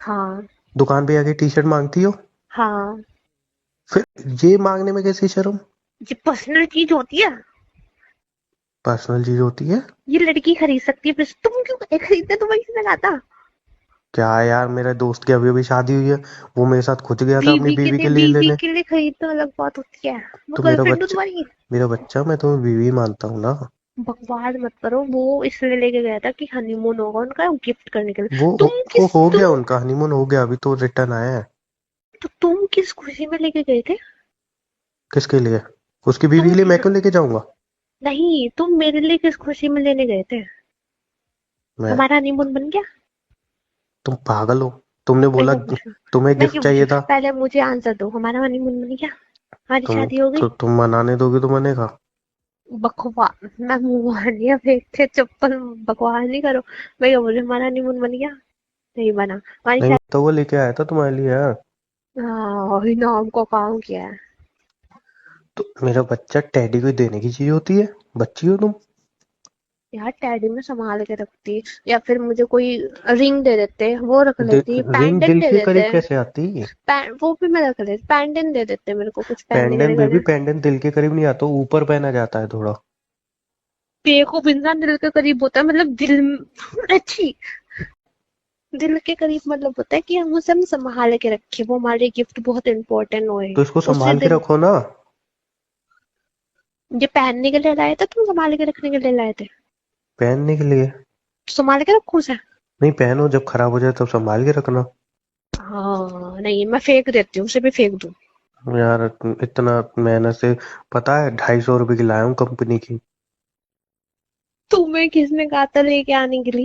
हाँ दुकान पे आके टी शर्ट मांगती हो, हाँ, फिर ये मांगने में कैसी शर्म? ये पर्सनल चीज होती है, पर्सनल चीज होती है? ये लड़की खरीद सकती है, फिर तुम क्यों खरीदते, तुम्हें किसने कहा था? क्या यार, मेरे दोस्त की अभी अभी शादी हुई है, वो मेरे साथ खुद गया था अपनी बीवी के लिए बीवी लेने। के लिए खरीदना अलग बात होती है, वो तो गर्लफ्रेंड हो तुम्हारी। मेरा बच्चा, मैं तुम्हें बीवी मानता हूँ ना। बकवास मत करो, वो इसलिए लेके गया था कि हनीमून होगा उनका, गिफ्ट करने के लिए। वो वो हो गया, तुम उनका हनीमून हो गया, अभी तो रिटर्न आया है। तो तुम किस खुशी में लेके गए थे? किसके लिए? उसकी बीवी तुम के लिए मैं किस क्यों लेके जाऊंगा? नहीं, तुम मेरे लिए किस खुशी में लेने गए थे? मैं हमारा हनीमून बन गया। तुम पागल हो? तुमने मैं बोला क्यों पूछूं? तुम्हें मैं गिफ्ट क्यों पूछूं? चाहिए था। पहले मुझे आंसर दो, हमारा हनीमून बन गया, हमारी शादी हो गई। तुम मनाने दोगे तो मनेगा? बकवास, मैं मुंह फेंकते चप्पल, बकवास नहीं करो। मैं क्या बोलूं, हमारा हनीमून बन गया? नहीं बना हमारी नहीं, शादी। तो वो लेके आया था तुम्हारे लिए यार। हाँ वही नाम को काम किया है। तो मेरा बच्चा टेडी को देने की चीज होती है? बच्ची हो तुम? यार टैडी में संभाल के रखती, या फिर मुझे कोई रिंग दे देते, वो रख लेती, रिंग पैंडेंट दिल दे के करीब देते, कैसे आती? वो भी मैं रख लेती, पैंडेंट दे देते मेरे को कुछ पहनने के लिए पेंडेंट बेबी, गले। पेंडेंट दिल के करीब नहीं आता, ऊपर पहना जाता है थोड़ा। बेवकूफ इंसान दिल के करीब होता है, मतलब अच्छी दिल के करीब मतलब होता है कि हम उसे हम संभाल के रखे, वो हमारे गिफ्ट बहुत इंपॉर्टेंट होए। तो इसको उससे संभाल के दिल, रखो ना। ये पहनने के लिए लाए थे, तुम संभाल के रखने के लिए लाए थे? पहनने के लिए? संभाल के रखूं उसे? नहीं, पहनो, जब खराब हो जाए तब संभाल के रखना। हाँ नहीं, मैं फेंक देती हूँ, उसे भी फेंक दूँ। यार इतना मेहनत से, पता है 250 रुपए की लाया हूँ कंपनी की। तुम्हें किसने कहा था लेके आने के लिए?